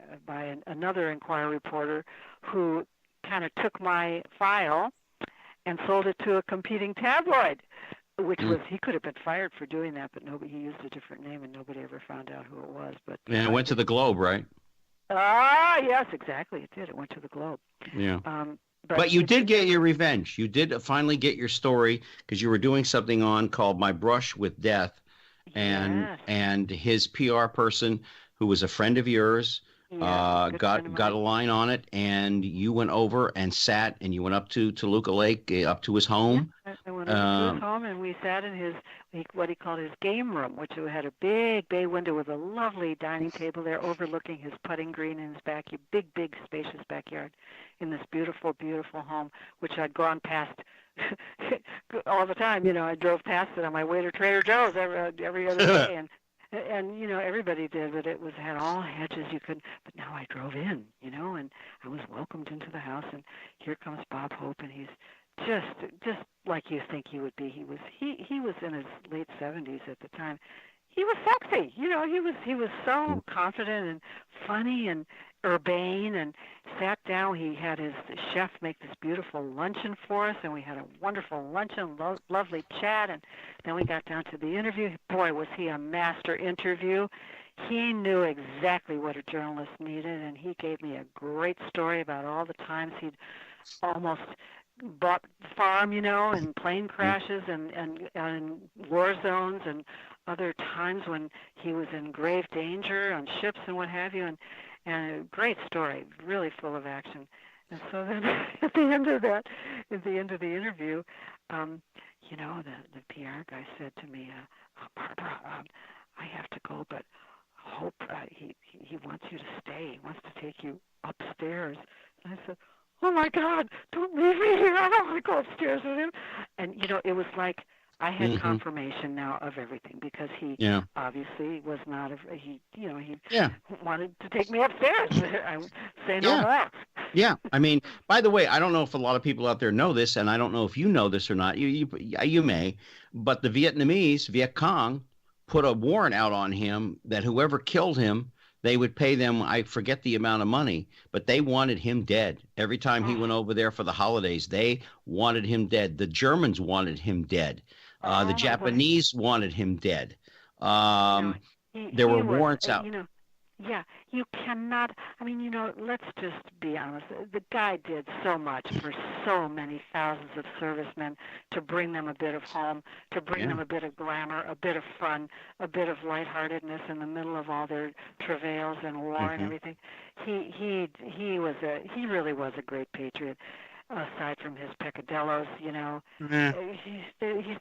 another Enquirer reporter who kind of took my file and sold it to a competing tabloid, which was, he could have been fired for doing that, but he used a different name, and nobody ever found out who it was. But it went to the Globe, right? Yes, exactly, it did. It went to the Globe. Yeah. But you did get your revenge. You did finally get your story, because you were doing something called My Brush with Death, and his PR person, who was a friend of yours, got a line on it, and you went over and sat, and you went up to Toluca Lake, up to his home. Yeah, I went up to his home, and we sat in what he called his game room, which had a big bay window with a lovely dining table there overlooking his putting green in his backyard, big, spacious backyard in this beautiful, beautiful home, which I'd gone past all the time. I drove past it on my way to Trader Joe's every other day, and everybody did, but it had all hedges you could. But now I drove in, and I was welcomed into the house, and here comes Bob Hope, and he's just like you think he would be. He was in his late 70s at the time. he was sexy. He was so confident and funny and urbane, and sat down. He had his chef make this beautiful luncheon for us, and we had a wonderful luncheon, lovely chat, and then we got down to the interview. Boy, was he a master interview. He knew exactly what a journalist needed, and he gave me a great story about all the times he'd almost bought the farm, and plane crashes and war zones, and other times when he was in grave danger on ships and what have you, and a great story, really full of action. And so then at the end of the interview, the PR guy said to me, Barbara, I have to go, but Hope, he wants you to stay. He wants to take you upstairs. And I said, oh my God, don't leave me here. I don't want to go upstairs with him. And, it was like I had confirmation now of everything, because he obviously was not, he wanted to take me upstairs. I would say no more. Yeah. I mean, by the way, I don't know if a lot of people out there know this, and I don't know if you know this or not. You may, but the Vietnamese, Viet Cong, put a warrant out on him that whoever killed him, they would pay them, I forget the amount of money, but they wanted him dead. Every time he went over there for the holidays, they wanted him dead. The Germans wanted him dead. The Japanese wanted him dead. There were warrants out. You cannot, let's just be honest. The guy did so much for so many thousands of servicemen to bring them a bit of home, to bring them a bit of glamour, a bit of fun, a bit of lightheartedness in the middle of all their travails and war and everything. He really was a great patriot. Aside from his peccadillos, he's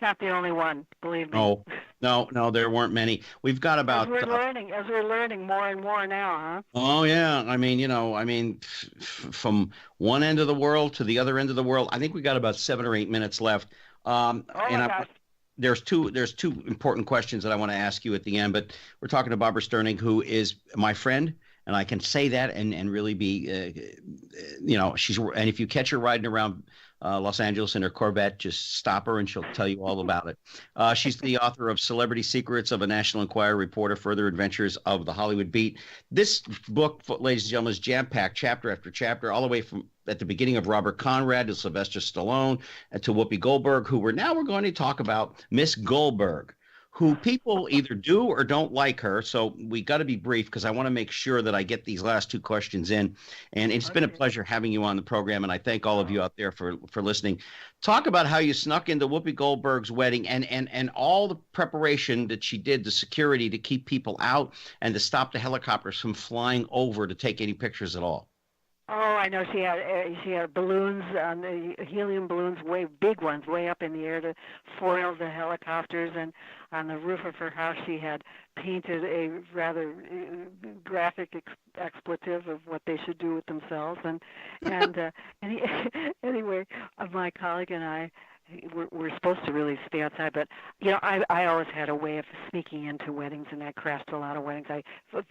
not the only one. Believe me. No, there weren't many. We've got about. As we're learning more and more now, huh? Oh yeah, from one end of the world to the other end of the world. I think we got about 7 or 8 minutes left. Gosh. There's two important questions that I want to ask you at the end, but we're talking to Barbara Sternig, who is my friend. And I can say that and really be, and if you catch her riding around Los Angeles in her Corvette, just stop her and she'll tell you all about it. She's the author of Celebrity Secrets of a National Enquirer Reporter, Further Adventures of the Hollywood Beat. This book, ladies and gentlemen, is jam-packed chapter after chapter, all the way from at the beginning of Robert Conrad to Sylvester Stallone to Whoopi Goldberg, who we're going to talk about Miss Goldberg, who people either do or don't like her. So we got to be brief, because I want to make sure that I get these last 2 questions in. And it's been a pleasure having you on the program, and I thank all of you out there for listening. Talk about how you snuck into Whoopi Goldberg's wedding and all the preparation that she did, the security to keep people out and to stop the helicopters from flying over to take any pictures at all. Oh, I know. She had balloons, the helium balloons, big ones, way up in the air to foil the helicopters. And on the roof of her house, she had painted a rather graphic expletive of what they should do with themselves. Anyway, my colleague and I, we're supposed to really stay outside, but I always had a way of sneaking into weddings, and I crashed a lot of weddings. I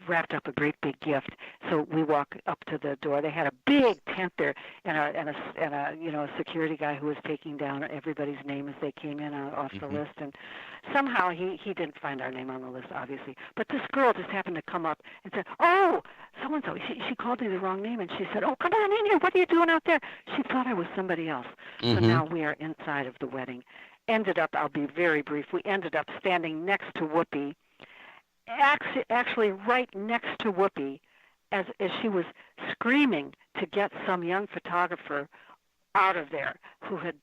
wrapped up a great big gift, so we walk up to the door. They had a big tent there, and a security guy who was taking down everybody's name as they came in off the list, and somehow he didn't find our name on the list, obviously. But this girl just happened to come up and said, "Oh, so and so." She called me the wrong name, and she said, "Oh, come on in here. What are you doing out there?" She thought I was somebody else. So now we are inside of the wedding. I'll be very brief, we ended up standing next to Whoopi, actually right next to Whoopi, as she was screaming to get some young photographer out of there who had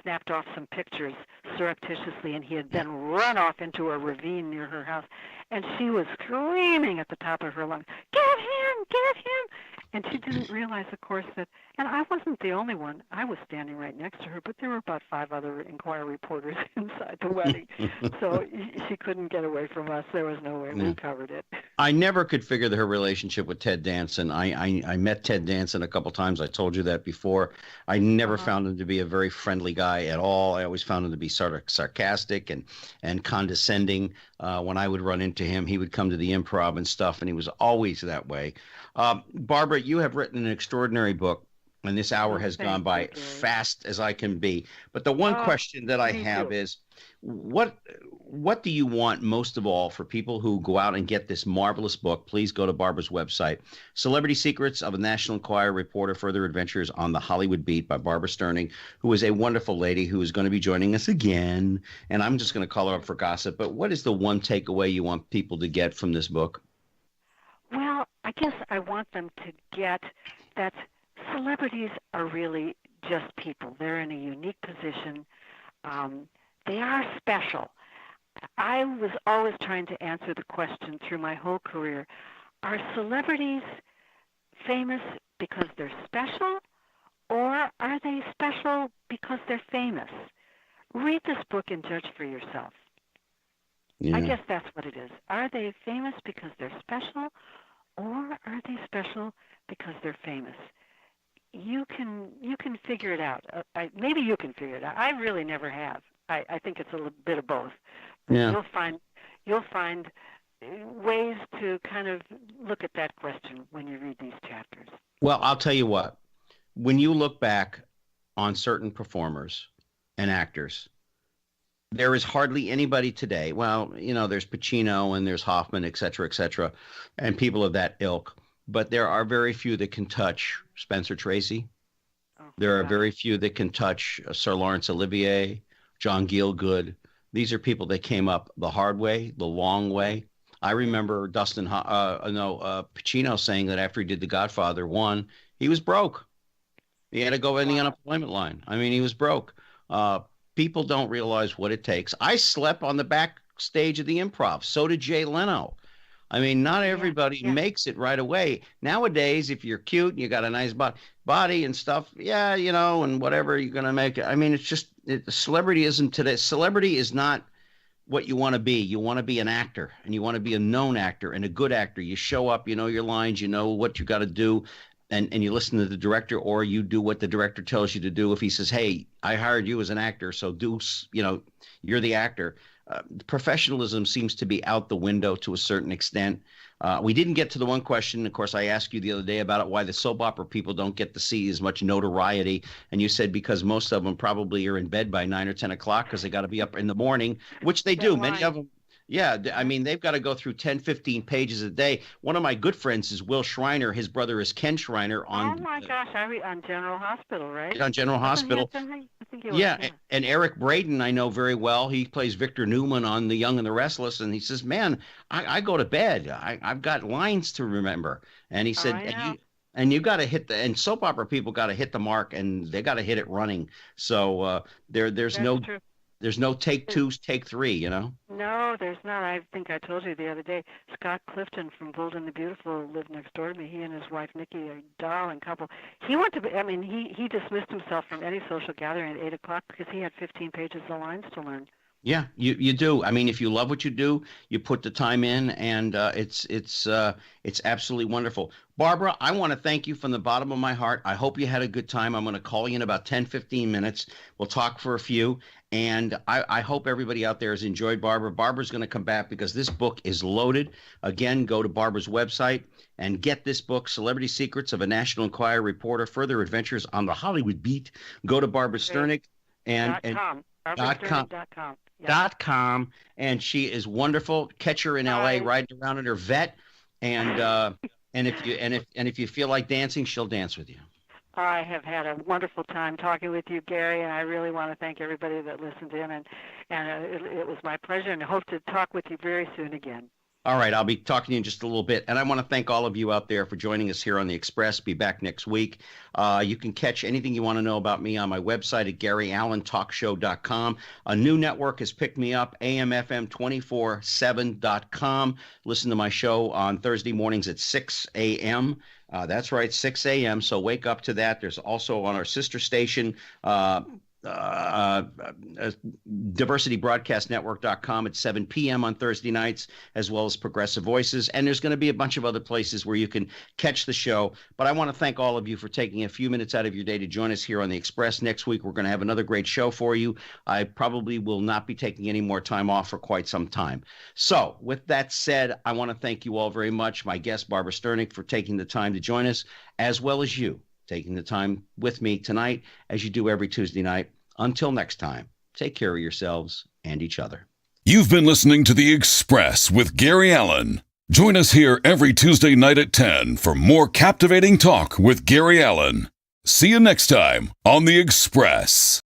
snapped off some pictures surreptitiously, and he had then run off into a ravine near her house, and she was screaming at the top of her lungs, "Get him! Get him!" And she didn't realize, of course, that, and I wasn't the only one. I was standing right next to her, but there were about 5 other Enquirer reporters inside the wedding. So she couldn't get away from us. There was no way. We covered it. I never could figure her relationship with Ted Danson. I met Ted Danson a couple times. I told you that before. I never found him to be a very friendly guy at all. I always found him to be sort of sarcastic and condescending. When I would run into him, he would come to the Improv and stuff, and he was always that way. Barbara, you have written an extraordinary book And this hour Oh, has thank gone by you, Gary. fast as I can be. But the one Oh, question that I me have too. is, what do you want most of all for people who go out and get this marvelous book? Please go to Barbara's website, Celebrity Secrets of a National Enquirer Reporter, Further Adventures on the Hollywood Beat by Barbara Sternig, who is a wonderful lady who is going to be joining us again. And I'm just going to call her up for gossip. But what is the one takeaway you want people to get from this book? Well, I guess I want them to get that celebrities are really just people. They're in a unique position. They are special. I was always trying to answer the question through my whole career, are celebrities famous because they're special, or are they special because they're famous? Read this book and judge for yourself. Yeah. I guess that's what it is. Are they famous because they're special, or are they special because they're famous? You can figure it out. Maybe you can figure it out. I really never have. I think it's a little bit of both. Yeah. You'll find ways to kind of look at that question when you read these chapters. Well, I'll tell you what. When you look back on certain performers and actors, there is hardly anybody today. Well, there's Pacino and there's Hoffman, et cetera, and people of that ilk. But there are very few that can touch Spencer Tracy. Oh, There are yeah. very few that can touch Sir Laurence Olivier, John Gielgud. These are people that came up the hard way, the long way. I remember Pacino saying that after he did The Godfather 1, he was broke. He had to go in the unemployment line. I mean, he was broke. People don't realize what it takes. I slept on the backstage of the Improv. So did Jay Leno. I mean, not everybody makes it right away. Nowadays, if you're cute and you got a nice body and stuff, and whatever, you're going to make it. I mean, it's just celebrity isn't today. Celebrity is not what you want to be. You want to be an actor, and you want to be a known actor and a good actor. You show up, you know your lines, you know what you got to do, and you listen to the director, or you do what the director tells you to do. If he says, hey, I hired you as an actor, so you're the actor. Professionalism seems to be out the window to a certain extent. We didn't get to the one question. Of course, I asked you the other day about it, why the soap opera people don't get to see as much notoriety. And you said because most of them probably are in bed by 9 or 10 o'clock because they got to be up in the morning, which they do. Many of them. Yeah, I mean, they've got to go through 10, 15 pages a day. One of my good friends is Will Schreiner. His brother is Ken Schreiner on. Oh my gosh, on General Hospital, right? On General Hospital. I think he was, yeah, and Eric Braeden I know very well. He plays Victor Newman on The Young and the Restless, and he says, "Man, I go to bed. I've got lines to remember." And he said, "And you got to hit and soap opera people got to hit the mark, and they got to hit it running. So there's no take twos, take three, No, there's not. I think I told you the other day, Scott Clifton from Bold and the Beautiful lived next door to me. He and his wife, Nikki, are a darling couple. He he dismissed himself from any social gathering at 8 o'clock because he had 15 pages of lines to learn. Yeah, you do. I mean, if you love what you do, you put the time in, and it's absolutely wonderful. Barbara, I want to thank you from the bottom of my heart. I hope you had a good time. I'm going to call you in about 10, 15 minutes. We'll talk for a few, and I hope everybody out there has enjoyed Barbara. Barbara's going to come back because this book is loaded. Again, go to Barbara's website and get this book, Celebrity Secrets of a National Enquirer Reporter, Further Adventures on the Hollywood Beat. Go to Barbara Sternig .com. .com, and she is wonderful. Catch her in LA riding around in her vet, and if you feel like dancing, she'll dance with you. I have had a wonderful time talking with you, Gary, and I really want to thank everybody that listened in, and it was my pleasure, and I hope to talk with you very soon again. All right, I'll be talking to you in just a little bit. And I want to thank all of you out there for joining us here on The Express. Be back next week. You can catch anything you want to know about me on my website at GaryAllenTalkShow.com. A new network has picked me up, AMFM247.com. Listen to my show on Thursday mornings at 6 a.m. That's right, 6 a.m. So wake up to that. There's also on our sister station, diversitybroadcastnetwork.com at 7 p.m. on Thursday nights, as well as Progressive Voices. And there's going to be a bunch of other places where you can catch the show. But I want to thank all of you for taking a few minutes out of your day to join us here on The Express. Next week, we're going to have another great show for you. I probably will not be taking any more time off for quite some time. So with that said, I want to thank you all very much, my guest, Barbara Sternig, for taking the time to join us, as well as you. taking the time with me tonight, as you do every Tuesday night. Until next time, take care of yourselves and each other. You've been listening to The Express with Gary Allen. Join us here every Tuesday night at 10 for more captivating talk with Gary Allen. See you next time on The Express.